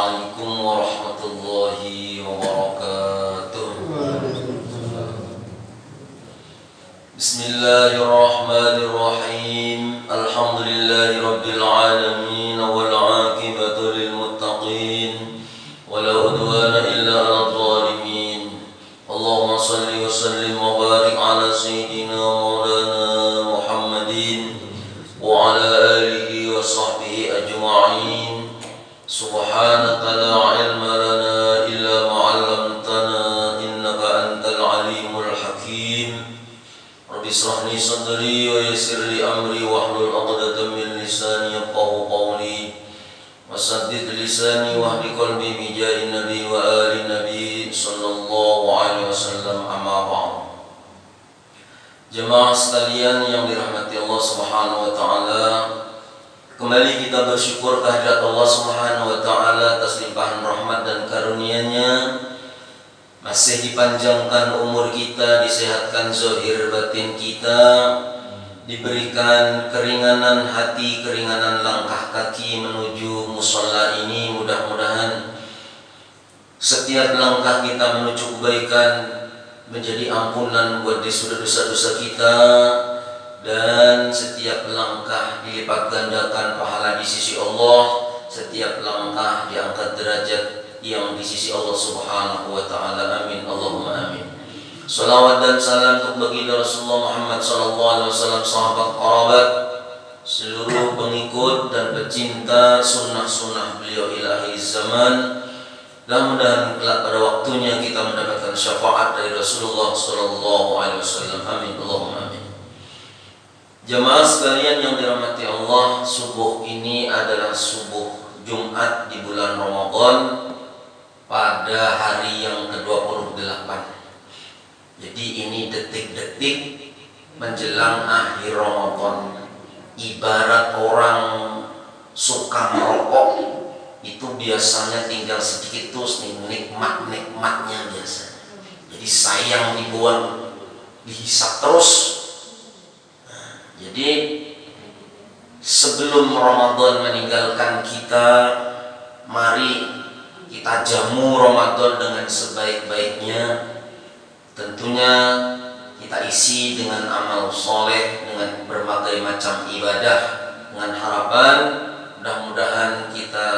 Assalamualaikum warahmatullahi wabarakatuh. Bismillahirrahmanirrahim. Alhamdulillahi rabbil alamin wal 'aqibatu lil muttaqin wala udwana illa 'alal zalimin. Allahumma shalli wa sallim wa barik ala sayyidina maulana Muhammadin wa ala alihi wa sahbihi ajma'in. Subhanaka la ilma lana illa ma 'allamtana innaka antal alimul hakim. Rabbi shrah li sadri wa yassir li amri wahlul 'uqdatam min lisani yafqahu qawli wasaddid lisani wahdi qalbi bi jahi nabi wa ali nabi sallallahu alaihi wasallam, amma ba'd. Jemaah sekalian yang dirahmati Allah Subhanahu wa taala, kembali kita bersyukur kehadirat Allah Subhanahu wa taala atas limpahan rahmat dan karunia-Nya. Masih dipanjangkan umur kita, disehatkan zahir batin kita, diberikan keringanan hati, keringanan langkah kaki menuju musholla ini. Mudah-mudahan setiap langkah kita menuju kebaikan menjadi ampunan buat dosa-dosa kita, dan setiap langkah dilipat gandakan pahala di sisi Allah, setiap langkah diangkat derajat yang di sisi Allah Subhanahu wa taala. Amin, Allahumma amin. Salawat dan salam untuk baginda Rasulullah Muhammad sallallahu alaihi wasallam, sahabat, kerabat, seluruh pengikut dan pecinta sunnah-sunnah beliau ila akhir zaman. Mudah-mudahan kelak pada waktunya kita mendapatkan syafaat dari Rasulullah sallallahu alaihi wasallam. Amin, Allahumma amin. Jemaah sekalian yang dirahmati Allah, subuh ini adalah subuh Jumat di bulan Ramadan pada hari yang ke-28. Jadi ini detik-detik menjelang akhir Ramadan. Ibarat orang suka merokok, itu biasanya tinggal sedikit terus nih, nikmat-nikmatnya biasanya. Jadi sayang dibuang, dihisap terus. Jadi sebelum Ramadan meninggalkan kita, mari kita jamu Ramadan dengan sebaik-baiknya. Tentunya kita isi dengan amal soleh, dengan berbagai macam ibadah, dengan harapan mudah-mudahan kita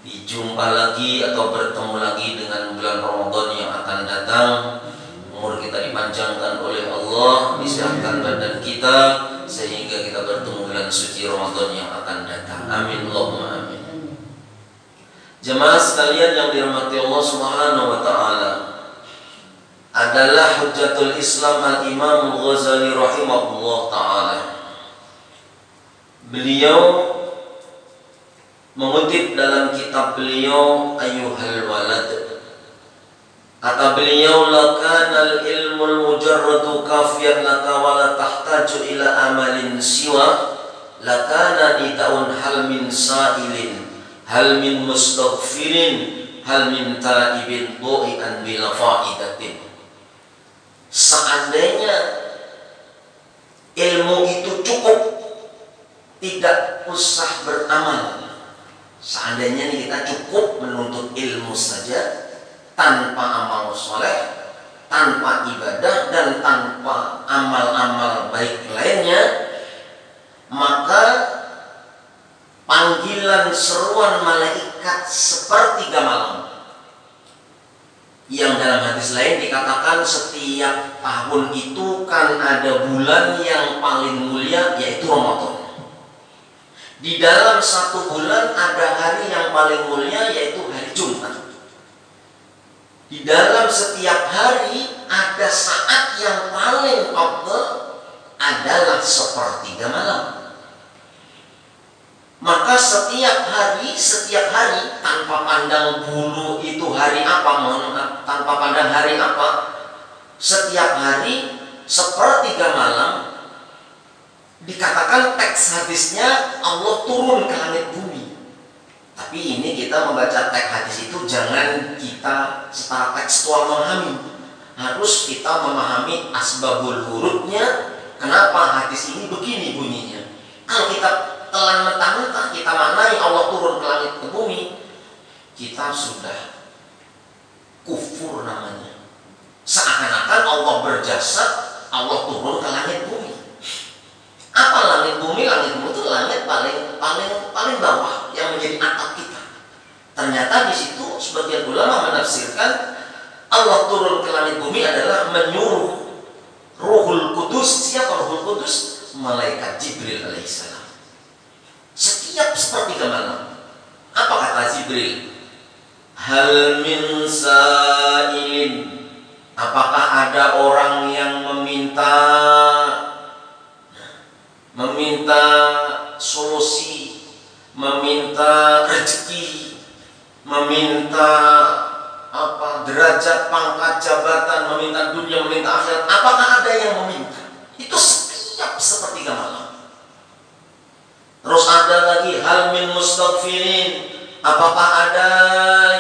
dijumpa lagi atau bertemu lagi dengan bulan Ramadan yang akan datang. Umur kita dipanjangkan oleh Allah, disehatkan badan kita sehingga kita bertemu bulan suci Ramadan yang akan datang. Amin, Allahumma amin. Jemaah sekalian yang dirahmati Allah Subhanahu wa taala, adalah Hujjatul Islam Al-Imam Al-Ghazali rahimahullah taala. Beliau mengutip dalam kitab beliau Ayyuhal Walad. Kata beliau, lakanal ilmul mujarradu kafiyan laka wa la tahtaju ila amalin siwa, lakana nida'un hal min sa'ilin, hal min mustaghfirin, hal min ta'ibin du'i'an bila fa'idatin. Seandainya ilmu itu cukup, tidak usah beramal. Seandainya kita cukup menuntut ilmu saja, tanpa amal soleh, tanpa ibadah, dan tanpa amal-amal baik lainnya, maka panggilan seruan malaikat sepertiga malam, yang dalam hadis lain dikatakan setiap tahun itu kan ada bulan yang paling mulia, yaitu Ramadan. Di dalam satu bulan ada hari yang paling mulia, yaitu hari Jumat. Di dalam setiap hari ada saat yang paling afdal, adalah sepertiga malam. Maka setiap hari tanpa pandang bulu itu hari apa, tanpa pandang hari apa, setiap hari sepertiga malam, dikatakan teks hadisnya Allah turun ke langit bumi. Tapi ini kita membaca teks hadis itu jangan kita secara tekstual memahami, harus kita memahami asbabul hurufnya. Kenapa hadis ini begini bunyinya? Kalau kita telan mentah-mentah kita maknai Allah turun ke langit ke bumi, kita sudah kufur namanya. Seakan-akan Allah berjasa, Allah turun ke langit bumi. Apa langit bumi? Langit bumi itu langit paling bawah yang menjadi atap kita. Ternyata di situ sebagian ulama menafsirkan Allah turun ke langit bumi adalah menyuruh Ruhul Kudus. Siapa Ruhul Kudus? Malaikat Jibril alaihissalam. Setiap sepertiga malam. Apa kata Jibril? Hal min sa'ilin. Apakah ada orang yang meminta solusi, meminta rezeki, meminta derajat, pangkat, jabatan, meminta dunia, meminta akhirat? Apakah ada yang meminta? Itu setiap sepertiga malam. Terus ada lagi hal min mustaghfirin. Apakah ada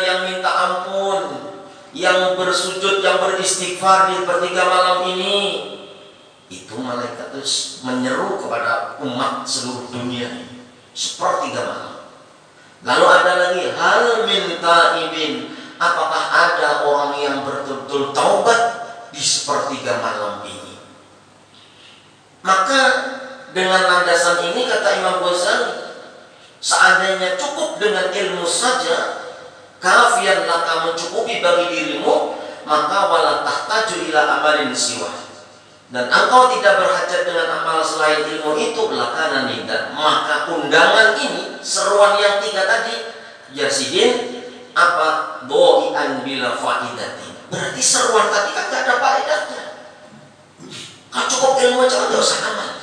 yang minta ampun, yang bersujud, yang beristighfar di sepertiga malam ini? Itu malaikat terus menyeru kepada umat seluruh dunia sepertiga malam. Lalu ada lagi hal min taibin. Apakah ada orang yang betul-betul taubat di sepertiga malam ini? Maka dengan landasan ini kata Imam Ghazali, seandainya cukup dengan ilmu saja, kafian laka mencukupi bagi dirimu, maka wala tahtaju ila amalin siwa. Dan engkau tidak berhajat dengan amal selain ilmu itu, lakana nidan. Maka undangan ini, seruan yang tiga tadi, Yasidin, doian bila faidatin. Berarti seruan tadi kan gak ada faedahnya. Kalau cukup ilmu aja gak usah amal,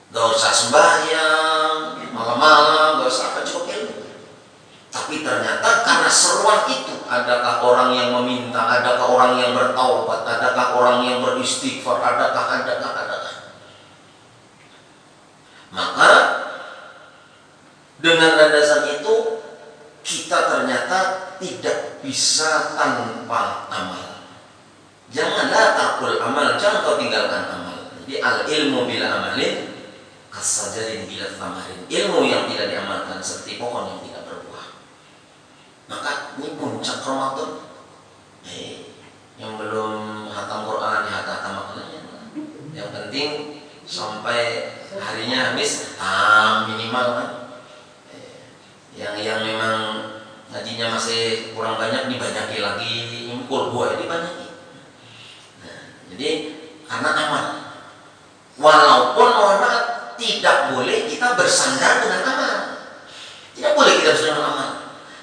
gak usah sembahyang malam-malam, gak usah cukup ilmu. Tapi ternyata karena seruan itu, adakah orang yang meminta, adakah orang yang bertaubat, adakah orang yang beristighfar, adakah. Maka dengan landasan itu kita ternyata tidak bisa tanpa amal. Janganlah takul amal, jangan kau tinggalkan amal. Jadi al ilmu bila amalin kasajarin bila tamarin. Ilmu yang tidak diamalkan seperti pohon yang tidak berbuah. Maka ini puncak Ramadan. Yang belum hatam Quran ya hatam maknanya. Yang penting sampai harinya habis minimal kan. Yang memang ngajinya masih kurang banyak dibanyaki lagi, impul buah dibanyaki. Nah, jadi karena amal. Walaupun mohon maaf, tidak boleh kita bersandar dengan amal. Tidak boleh kita bersandar dengan amal.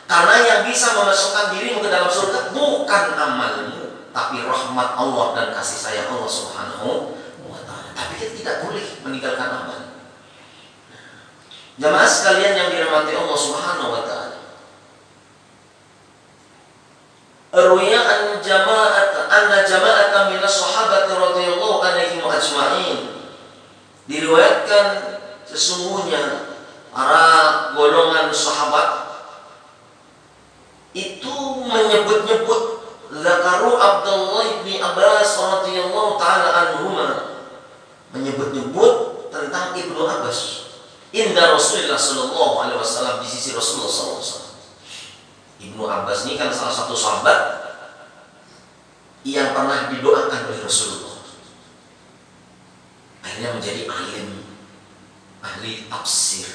Karena yang bisa memasukkan dirimu ke dalam surga bukan amalmu, tapi rahmat Allah dan kasih sayang Allah Subhanahu wa ta'ala. Tapi kita tidak boleh meninggalkan amal. Jamaah sekalian yang dirahmati Allah Subhanahu wa ta'ala, ruya anna jama'atan min as-sahabati radhiyallahu anhum ajma'in. Diriwayatkan sesungguhnya para golongan sahabat itu menyebut-nyebut zakaru Abdullah bin Abbas radhiyallahu ta'ala anhuma, menyebut-nyebut tentang Ibnu Abbas inda Rasulullah sallallahu alaihi wasallam, di sisi Rasulullah sallallahu alaihi wasallam. Ibnu Abbas ini kan salah satu sahabat yang pernah didoakan oleh Rasulullah. Akhirnya menjadi alim, ahli tafsir.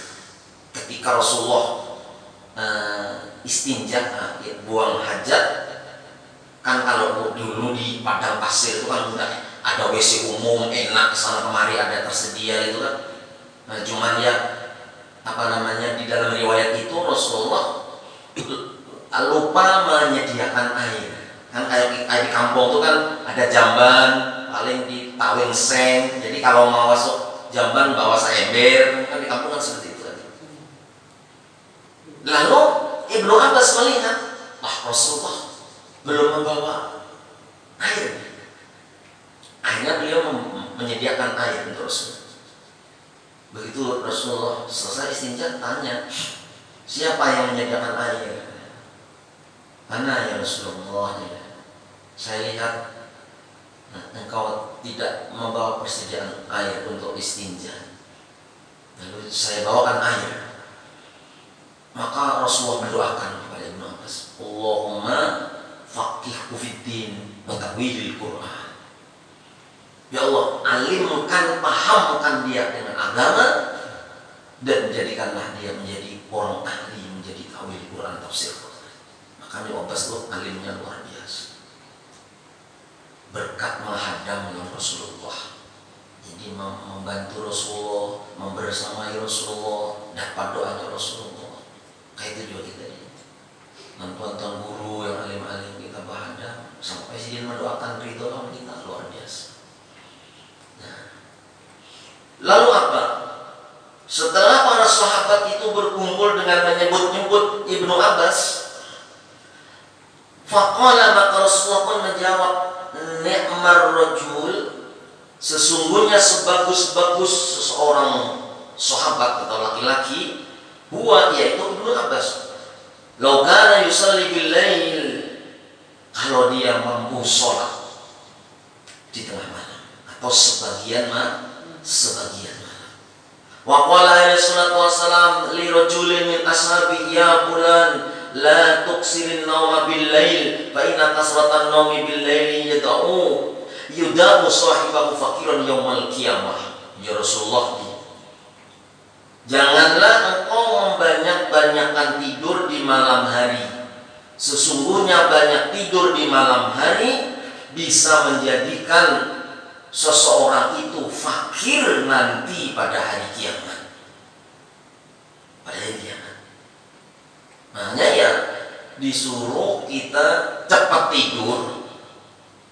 Ketika Rasulullah istinja, buang hajat, kan kalau dulu di padang pasir itu kan udah ada WC umum, enak kesana kemari ada tersedia itu kan. Nah, cuman ya di dalam riwayat itu Rasulullah lupa menyediakan air. Kan air di kampung itu kan ada jamban, paling di tawing seng. Jadi kalau mau masuk jamban bawa seember, kan di kampung kan seperti itu tadi. Lalu Ibnu Abbas melihat, Rasulullah belum membawa air. Akhirnya beliau menyediakan air untuk Rasulullah. Begitu Rasulullah selesai istinja, tanya, siapa yang menyediakan air? Mana ya Rasulullah? Saya lihat engkau tidak membawa persediaan air untuk istinja. Lalu saya bawakan air. Maka Rasulullah mendoakan kepada Allahumma faqihhu fiddin wa ta'wilil Qur'an. Ya Allah, alimkan, pahamkan dia dengan agama, dan jadikanlah dia menjadi orang ahli, menjadi ta'wil Quran, tafsir Quran. Makanya Abbas itu alimnya luar biasa. Berkat menghadam dengan Rasulullah, jadi membantu Rasulullah, membersamai Rasulullah, dapat doanya Rasulullah. Kayak itu juga kita ini. Tuan-tuan guru yang alim-alim kita berhadap, sampai presiden mendoakan ridho lawan kita, luar biasa. Nah, lalu apa? Setelah para sahabat itu berkumpul dengan menyebut-nyebut Ibnu Abbas, faqala, maka Rasulullah pun menjawab, ni'mar rajul, sesungguhnya sebagus-bagus seseorang sahabat atau laki-laki, huwa, yaitu Ibnu Abbas. Law kana yusalli bil lail, kalau dia mampu sholat di tengah malam atau sebagian malam. Wa qala alaihi salatu wassalam li rajulin min ashabi, ya fulan la tuksirin nawma bil lail fa inna kasratan nawmi bil laili yuda'u sahibahu fakiran yaumal qiyamah. Ya Rasulullah, janganlah engkau membanyak-banyakkan tidur di malam hari. Sesungguhnya banyak tidur di malam hari bisa menjadikan seseorang itu fakir nanti pada hari kiamat. Pada hari kiamat. Makanya ya disuruh kita cepat tidur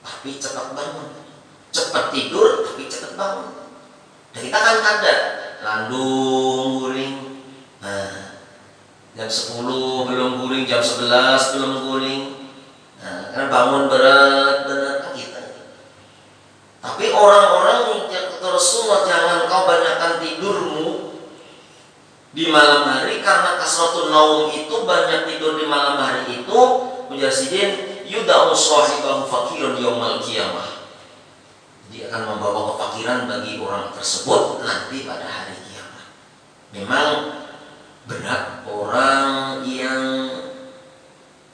tapi cepat bangun. Cepat tidur tapi cepat bangun. Dan kita kan ada landung guring. Nah, jam 10 belum guring, jam 11 belum guring. Nah, karena bangun berat kita. Tapi orang-orang yang kata Rasulullah, jangan kau banyakkan tidurmu di malam hari, karena kasratun naum itu, banyak tidur di malam hari itu, mujasidin yuda'u sahibahu fakirun yaumal qiyamah. Dia akan membawa kefakiran bagi orang tersebut nanti pada hari kiamat. Memang berat orang yang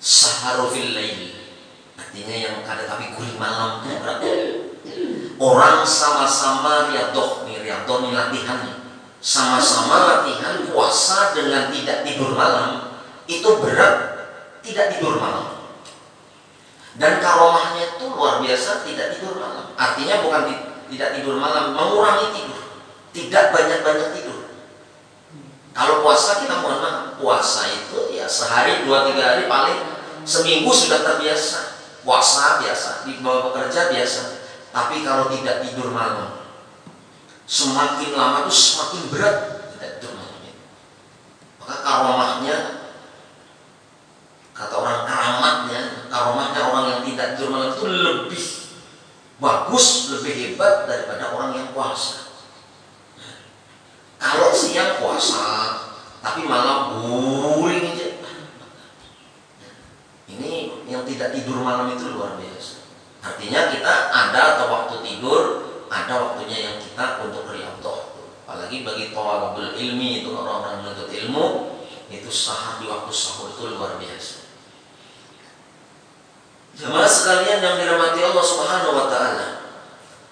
saharu fil lail, artinya yang kada tapi guring malam itu berat. Orang sama-sama riadoh nih latihan, sama-sama latihan puasa dengan tidak tidur malam, itu berat tidak tidur malam. Dan karomahnya itu luar biasa, tidak tidur malam. Artinya bukan tidak tidur malam, mengurangi tidur, tidak banyak-banyak tidur. Kalau puasa kita mohon maaf, puasa itu ya sehari 2-3 hari, paling seminggu sudah terbiasa. Puasa biasa, di bawah bekerja biasa. Tapi kalau tidak tidur malam, semakin lama itu semakin berat tidak tidur malam. Maka karomahnya, kata orang karomahnya orang yang tidak tidur malam itu lebih bagus, lebih hebat daripada orang yang puasa. Kalau siang puasa tapi malam guring aja, ini yang tidak tidur malam itu luar biasa. Artinya kita ada atau waktu tidur, ada waktunya yang kita untuk riyadhah. Apalagi bagi thalabul ilmi, itu orang-orang menuntut ilmu, itu sahur di waktu sahur itu luar biasa. Jemaah sekalian yang dirahmati Allah Subhanahu wa taala,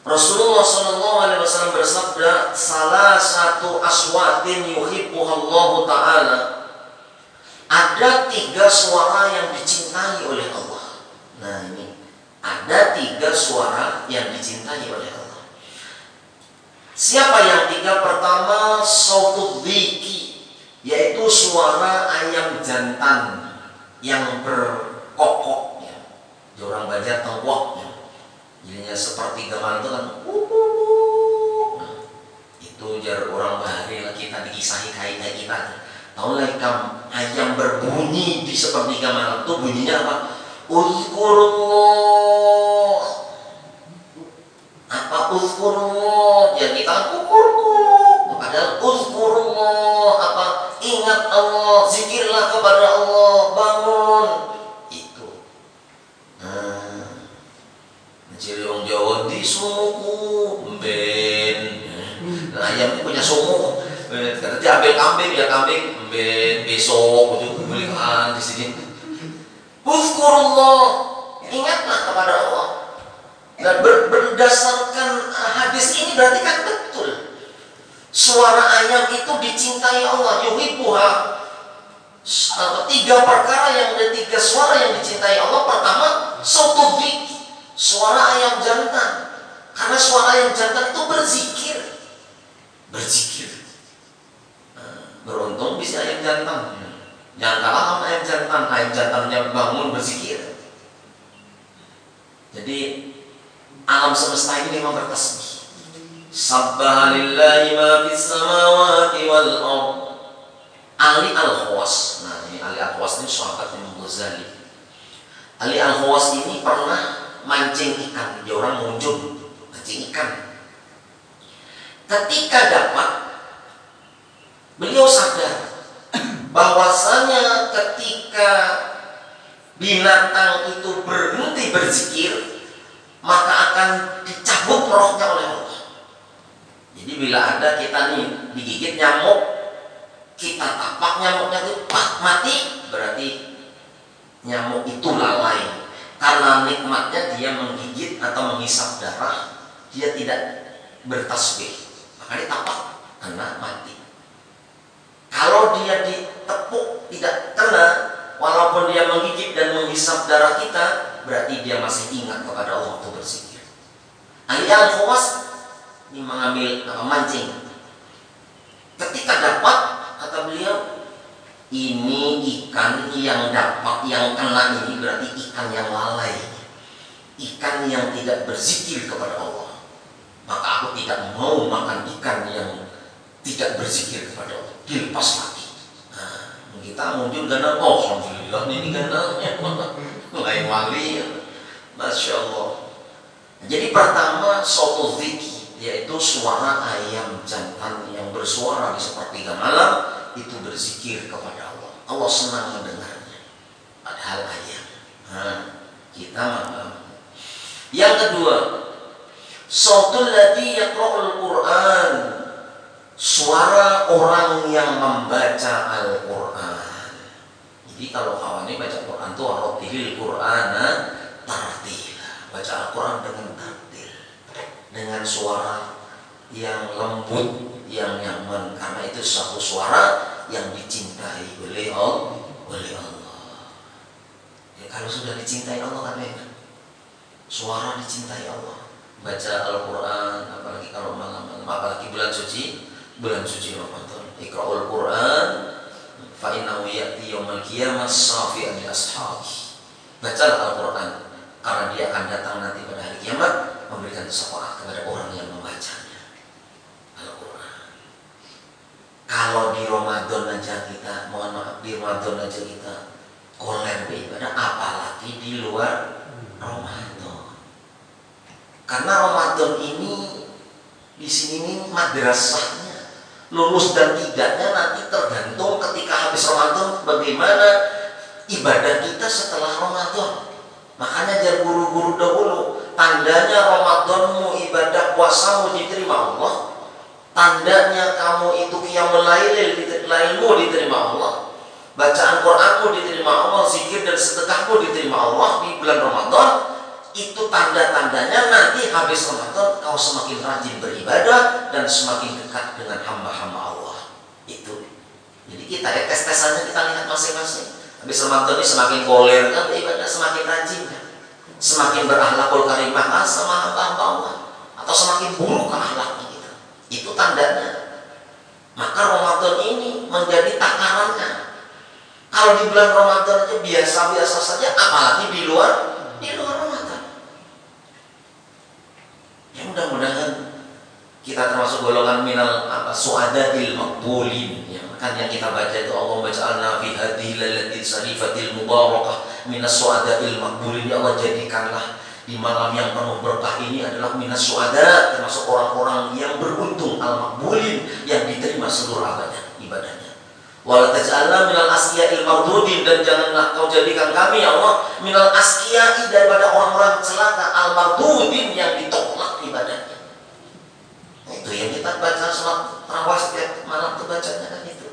Rasulullah SAW bersabda, salah satu aswatin yuhibbuhallahu ta'ala, ada 3 suara yang dicintai oleh Allah. Nah ini, ada 3 suara yang dicintai oleh Allah. Siapa yang 3? Pertama, sautud dhiki, yaitu suara ayam jantan yang berkokok, ya. Orang Banjar tengwok, ya. Jadinya seperti gamelan itu kan, nah, itu jar orang Bahari lah, kita dikisahi kayak kita. Tahu lagi ayam berbunyi di sepertiga malam itu bunyinya apa? Uzkurullah. Apa uzkurullah? Ya kita kukur. Padahal uzkurullah apa? Ingat Allah, zikirlah kepada Allah, bangun. Itu. Nah, ciri orang Jawa di sumuku ben. Nah, ayam ini punya sumu. Kata dia ambil kambing, ya kambing ben besok itu pemilihan di sini. Uzkurullah, ingatlah kepada Allah. Dan berdasarkan hadis ini berarti kan betul suara ayam itu dicintai Allah. Yuhibbuha. Tiga perkara tiga suara yang dicintai Allah. Pertama, sautu dzikr, suara ayam jantan. Karena suara ayam jantan itu berzikir. Beruntung bisa ayam jantan. Jangan kalah sama ayam jantan. Ayam jantannya bangun berzikir. Jadi alam semesta ini memang bertasbih. Sabbaha lillahi ma fis samawati wal ard. Ali Al-Khawas. Nah, ini Ali Al-Khawas ini sahabat Imam Ghazali. Ali Al-Khawas ini pernah mancing ikan. Dia orang munjung mancing ikan. Ketika dapat, beliau sadar bahwasanya ketika binatang itu berhenti berzikir, maka akan dicabut rohnya oleh Allah. Jadi bila ada kita nih digigit nyamuk, kita tapak nyamuknya itu mati, berarti nyamuk itu lalai. Karena nikmatnya dia menggigit atau menghisap darah, dia tidak bertasbih, maka ditapak kena mati. Kalau dia ditepuk tidak kena, walaupun dia menggigit dan menghisap darah kita, berarti dia masih ingat kepada Allah untuk berzikir. Ali Al-Khawas ini mengambil mancing. Ketika dapat, kata beliau, ini ikan yang dapat, yang kena ini berarti ikan yang lalai, ikan yang tidak berzikir kepada Allah. Maka aku tidak mau makan ikan yang tidak berzikir kepada Allah. Dilepas lagi. Nah, kita muncul karena alhamdulillah ini ganalnya lain wali, masya Allah. Jadi pertama sautu dzikr, yaitu suara ayam jantan yang bersuara di sepertiga malam itu berzikir kepada Allah. Allah senang mendengarnya. Padahal ayam. Nah, kita malam. Yang kedua, sautul ladzi yaqra'ul Qur'an, suara orang yang membaca Al-Quran. Jadi kalau kawan ini baca Quran itu warattilil Qur'ana tartila, baca Al-Quran dengan tartil, dengan suara yang lembut, yang nyaman, karena itu satu suara yang dicintai oleh Allah. Ya, kalau sudah dicintai Allah kan enak. Suara dicintai Allah. Baca Al-Quran, apalagi kalau malam-malam, apalagi bulan suci Ramadan. Iqra'ul Quran fa innahu ya'ti yaumil qiyamah shafi'an li ashabi. Bacalah Al-Quran karena dia akan datang nanti pada hari kiamat memberikan syafaat kepada orang yang membacanya. Al-Quran. Kalau di Ramadan aja kita, mohon maaf, di Ramadan aja kita koler beribadah, apalagi di luar Ramadan. Karena Ramadan ini di sini nih madrasahnya. Lulus dan tidaknya nanti tergantung ketika habis Ramadan bagaimana ibadah kita setelah Ramadan. Makanya jar guru-guru dahulu, tandanya Ramadanmu, ibadah puasamu diterima Allah, tandanya kamu itu qiyamul lailmu diterima Allah, bacaan Qur'anmu diterima Allah, zikir dan sedekahmu diterima Allah di bulan Ramadan. Itu tanda-tandanya nanti habis Ramadan kau semakin rajin beribadah dan semakin dekat dengan hamba-hamba Allah. Itu. Jadi kita ya tes-tesannya kita lihat masing-masing. Habis Ramadan ini semakin koler kan beribadah, semakin rajin kan? Semakin berakhlakul karimah sama hamba-hamba Allah, atau semakin buruk akhlaknya kita. Itu tandanya. Maka Ramadan ini menjadi takarannya. Kalau di bulan Ramadan aja biasa-biasa saja, apalagi di luar Ramadan. Ya mudah-mudahan kita termasuk golongan minal su'adatil maqbulin, ya. Kan yang kita baca itu Allah baca'alna fi hadhil lailatil syarifatil mubarakah minas su'adatil maqbulin. Ya Allah, jadikanlah di malam yang penuh berkah ini adalah minas su'ada, termasuk orang-orang yang beruntung al-maqbulin, yang diterima seluruh ibadahnya. Wala taj'alna minal asqiya'il mardudin, dan janganlah kau jadikan kami ya Allah minal asqiya'i, daripada orang-orang celaka al-mardudin, yang ditolak ibadahnya. Nah, itu yang kita baca salat tarawih setiap malam itu bacanya kan itu.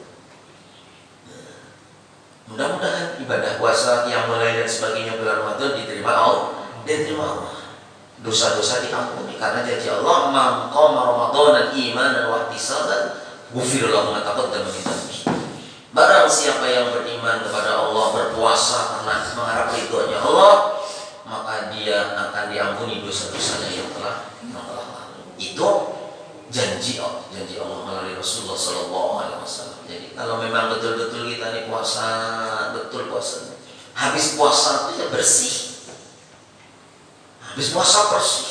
Mudah-mudahan ibadah puasa yang mulai dan sebagainya bulan Ramadan diterima Allah. Dosa-dosa diampuni karena janji Allah, "Man qama Ramadanan imanan wa ihtisaban, ghufira lahu ma taqaddama min dhanbihi." Barang siapa yang beriman kepada Allah, berpuasa karena mengharap ridhonya Allah, maka dia akan diampuni dosa-dosanya yang telah lalu. Itu janji Allah melalui Rasulullah SAW. Jadi kalau memang betul-betul kita nih puasa, betul puasanya, habis puasa itu ya bersih, habis puasa bersih,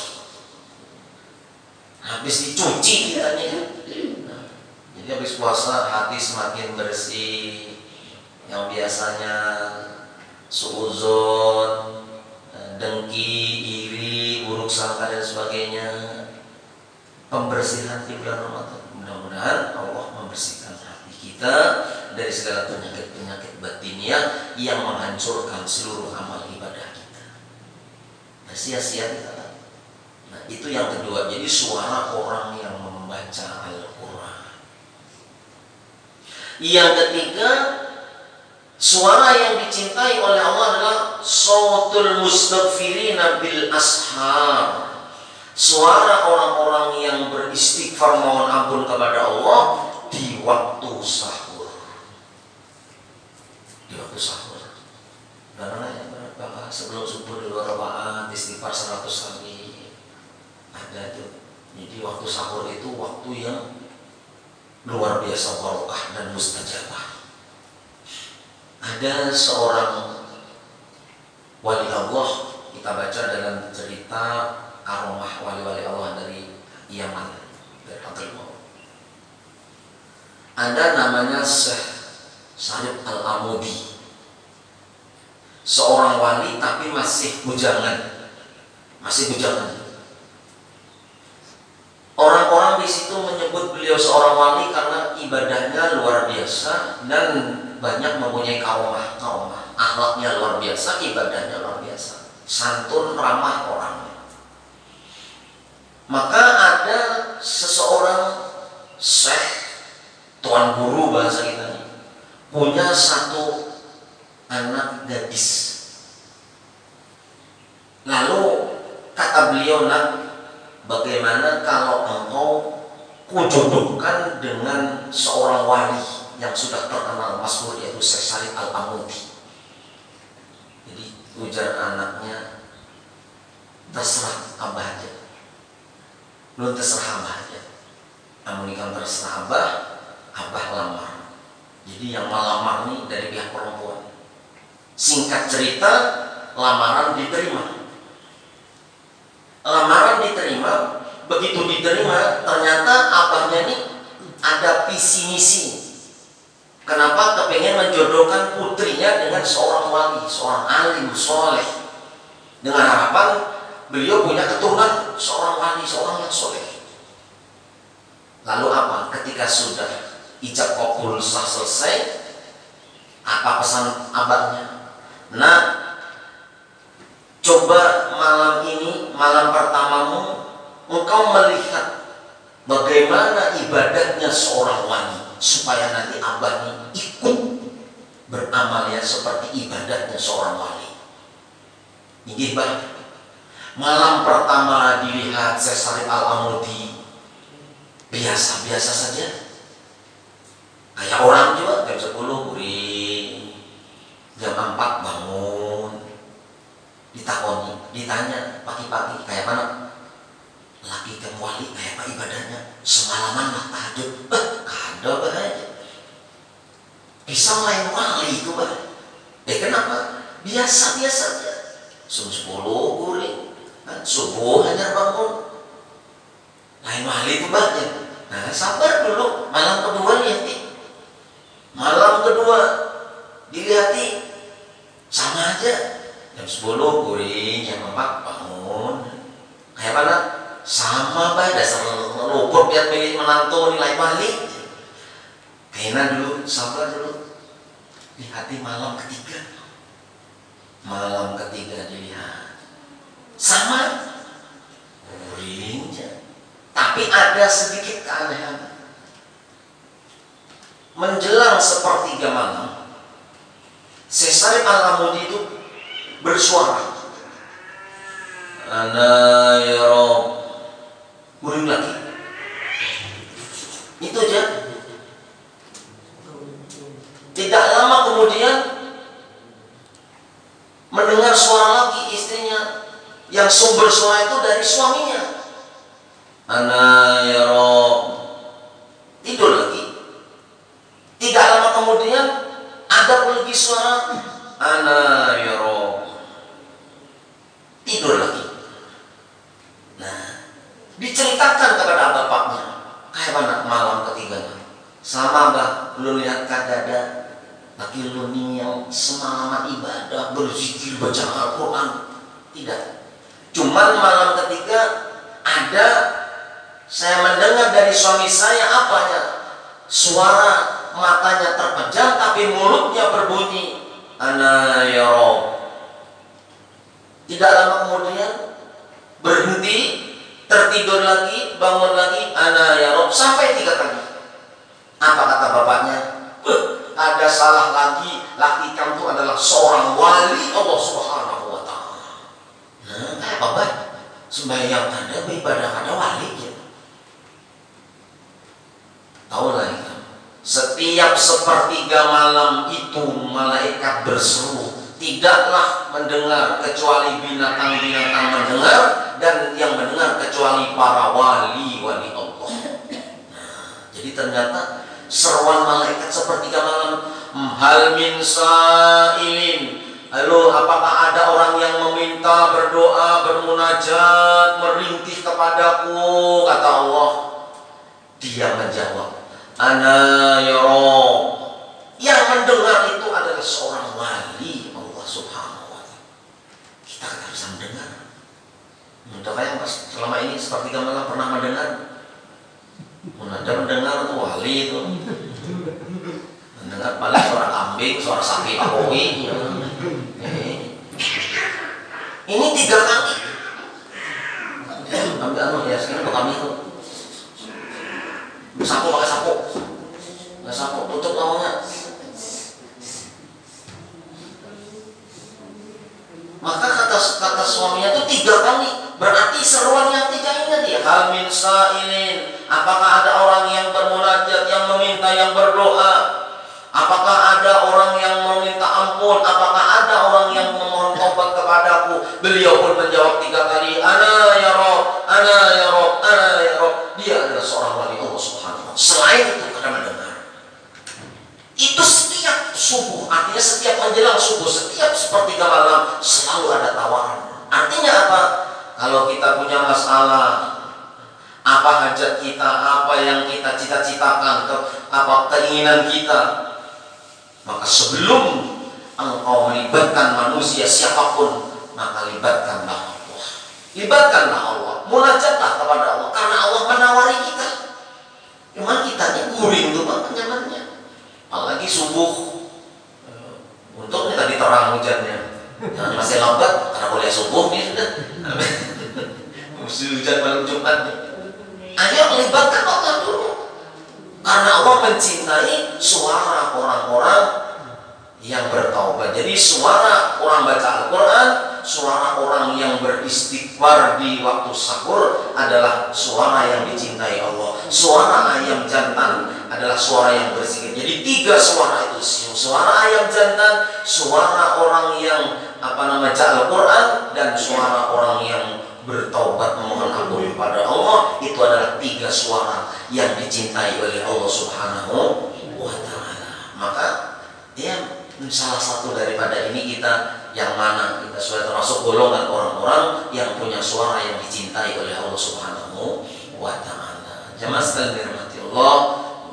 habis dicuci kita nih. Jadi habis puasa hati semakin bersih, yang biasanya suuzon, dengki, iri, buruk sangka dan sebagainya, pembersihan di bulan Ramadan. Mudah-mudahan Allah membersihkan hati kita dari segala penyakit-penyakit batiniah yang menghancurkan seluruh amal ibadah kita. Nah, sia-sia kita. Nah, itu yang kedua. Jadi suara orang yang membaca Al-Quran. Yang ketiga, suara yang dicintai oleh Allah adalah sautul mustaghfirina bil ashar. Suara orang-orang yang beristighfar mohon ampun kepada Allah di waktu sahur. Di waktu sahur. Karena berapa sebelum subuh di luar rakaat istighfar 100 kali. Ada itu. Jadi waktu sahur itu waktu yang luar biasa barokah dan mustajabah. Ada seorang wali Allah, kita baca dalam cerita karomah wali-wali Allah dari Yaman, dari Hadramawt. Ada namanya Syekh Syarif Al-Amudi, seorang wali tapi masih bujangan. Orang-orang di situ menyebut beliau seorang wali karena ibadahnya luar biasa dan banyak mempunyai karomah. Akhlaknya luar biasa, ibadahnya luar biasa, santun, ramah orangnya. Maka ada seseorang syekh, tuan guru bahasa kita, punya satu anak gadis. Lalu kata beliau, "Nak, bagaimana kalau engkau kujodohkan dengan seorang wali yang sudah terkenal masyhur, yaitu Syekh Syarif Al-Amudi?" Jadi ujar anaknya, "Terserah abah aja. Lu terserah abah aja. Amunikan terserah abah lamar." Jadi yang melamar nih dari pihak perempuan. Singkat cerita, lamaran diterima. Begitu diterima, ternyata abahnya nih ada visi misi. Kenapa kepengen menjodohkan putrinya dengan seorang wali, seorang alim soleh, dengan harapan beliau punya keturunan seorang wali, seorang yang soleh. Lalu apa? Ketika sudah ijab qabul sah selesai, apa pesan abahnya? "Nah, coba malam ini, malam pertamamu, engkau melihat bagaimana ibadahnya seorang wali, supaya nanti abah ikut beramalnya seperti ibadahnya seorang wali." Ini baik. Malam pertama dilihat Syekh Syarif Al-Amudi biasa-biasa saja, kayak orang juga. Jam 10 guring, jam 4 bangun. Ditanya pagi-pagi, "Kayak mana laki kamu wali, kayak apa ibadahnya? Semalaman lah tahajud." Ada aja. Bisa lain wali itu kenapa? Biasa-biasa aja. Jam 10 guring, subuh hanya bangun. Lain wali itu ya. Nah, sabar dulu. Malam kedua lihati. Malam kedua dilihati, sama aja. Jam 10 guring, jam 4 bangun. Kayak mana? Sama dasar luput biar milih menantu nilai balik. Kayaknya dulu, sabar dulu. Lihati malam ketiga. Malam ketiga dilihat, sama guringnya. Tapi ada sedikit keanehan. Menjelang sepertiga malam, Syekh Al-Amudi itu bersuara, ana ya Rob, guring lagi. Itu aja. Tidak lama kemudian mendengar suara lagi istrinya, yang sumber suara itu dari suaminya. Ana ya Rob, tidur lagi. Tidak lama kemudian ada lagi suara, ana ya Rob, tidur lagi. Nah, diceritakan kepada bapaknya, kayak mana malam ketiganya. Sama Mbah, lu lihat kadada laki lu nih yang semalaman ibadah, berzikir, baca Al-Quran. Tidak. Cuman malam ketiga ada, saya mendengar dari suami saya apanya, suara matanya terpejam tapi mulutnya berbunyi, ana ya Rob. Tidak lama kemudian berhenti, tertidur lagi, bangun lagi, ana ya Rob, sampai 3 kali. Apa kata bapaknya? Ada salah lagi, laki kamu itu adalah seorang wali Allah Subhanahu wa Ta'ala. Nah, kayak apa? Sembahyang ada, beribadah ada, wali gitu. Tahu lah itu. Setiap sepertiga malam itu malaikat berseru, tidaklah mendengar kecuali binatang-binatang mendengar, dan yang mendengar kecuali para wali-wali Allah. Nah, jadi ternyata seruan malaikat sepertiga malam, hal min sa'ilin, lalu apakah ada orang yang meminta, berdoa, bermunajat, merintih kepadaku, kata Allah. Dia menjawab, ana ya Rob. Yang mendengar itu adalah seorang wali Allah Subhanahu wa Ta'ala. Kita tidak bisa mendengar. Entah yang selama ini sepertiga malam pernah mendengar? Anda mendengar tuh wali itu, mendengar paling suara kambing, suara sapi koi. Ini 3 kali. Ambil anu ya, sekarang kami itu sapu, pakai sapu, nggak sapu, tutup namanya. Maka kata suaminya itu 3 kali. Berarti seruan yang 3 ini dia. Hal min sa'ilin, apakah ada orang yang bermunajat, yang meminta, yang berdoa? Apakah ada orang yang meminta ampun? Apakah ada orang yang memohon taubat kepadaku? Beliau pun menjawab 3 kali, ana ya Rob, ana ya Rob, ana ya Rob. Dia adalah seorang wali Allah Subhanahu wa Ta'ala. Selain itu kita mendengar, itu setiap subuh, artinya setiap menjelang subuh, setiap sepertiga malam selalu ada tawaran. Artinya apa? Kalau kita punya masalah, apa hajat kita, apa yang kita cita-citakan, apa keinginan kita, maka sebelum engkau melibatkan manusia siapapun, maka libatkanlah Allah. Libatkanlah Allah, munajatlah kepada Allah, karena Allah menawari kita. Cuman kitanya guring tuh bang nyamannya. Apalagi subuh, untungnya tadi terang hujannya, jangan masih lambat karena kuliah subuh nih sudah. Musim hujan malam Jumat. Ayo libatkan Allah dulu, karena Allah mencintai suara orang-orang yang bertaubat. Jadi suara orang baca Al-Quran, suara orang yang beristighfar di waktu sahur adalah suara yang dicintai Allah. Suara ayam jantan adalah suara yang berzikir. Jadi 3 suara itu, suara ayam jantan, suara orang yang baca Al-Quran, dan suara orang yang bertaubat memohon ampun kepada Allah. Itu adalah 3 suara yang dicintai oleh Allah Subhanahu wa Ta'ala. Maka ya, salah satu daripada ini kita yang mana kita sudah termasuk golongan orang-orang yang punya suara yang dicintai oleh Allah Subhanahu wa Ta'ala. Jamaah sekalian dirahmati Allah,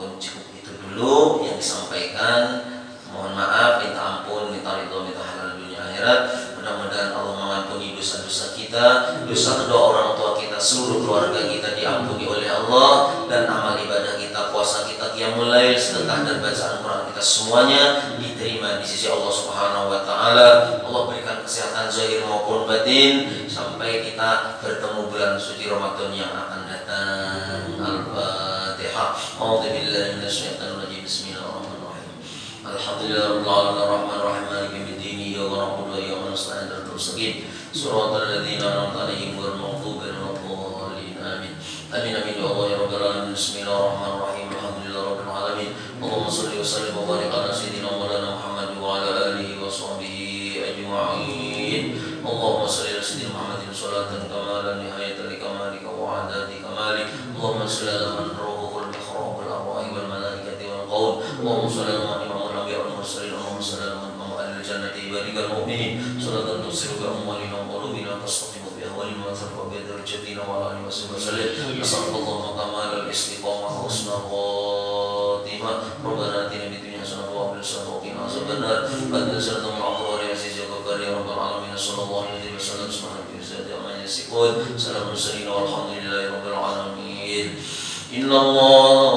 mungkin cukup itu dulu yang disampaikan. Mohon maaf, minta ampun, minta ridho, minta halal dunia akhirat. Mudah-mudahan Allah mengampuni dosa-dosa kita, dosa kedua orang tua kita, seluruh keluarga kita diampuni oleh Allah, dan amal ibadah kita, puasa kita, qiyamul lail, sedekah dan bacaan Quran kita semuanya diterima di sisi Allah Subhanahu wa Ta'ala. Allah berikan kesehatan zahir maupun batin sampai kita bertemu bulan suci Ramadan yang akan datang. Al-Fatihah. A'udzubillahi minasyaitonir rajim. Bismillahirrahmanirrahim. Alhamdulillahirabbil alamin arrahmanirrahim. الصراط المستقيم صراط الذين أنعمت عليهم غير المغضوب عليهم ولا الضالين آمين آمين آمين يا الله يا رب العالمين بسم الله الرحمن الرحيم الحمد لله رب العالمين اللهم صل وسلم وبارك على سيدنا مولانا محمد وعلى آله وصحبه أجمعين اللهم صل على سيدنا محمد صلاة كمالا نهاية لكمالك وعداد كمالك اللهم صل على من روحه المخراب الأرواح والملائكة والقول اللهم صل على من إمام الأنبياء والمرسلين اللهم صل على من إمام أهل الجنة عبادك المؤمنين صلاة تصل بأموالنا وقلوبنا تستقيم بأهوالنا وترفع بدرجتنا وعلى آله وصحبه وسلم نسألك اللهم كمال الاستقامة وحسن الخاتمة ربنا آتنا في الدنيا حسنة وفي الآخرة وقنا عذاب النار قد نزلت من الأبرار يا عزيز يا غفار يا رب العالمين صلى الله عليه وسلم سبحان ربك رب العزة عما يصفون سلام المرسلين والحمد لله رب العالمين إن الله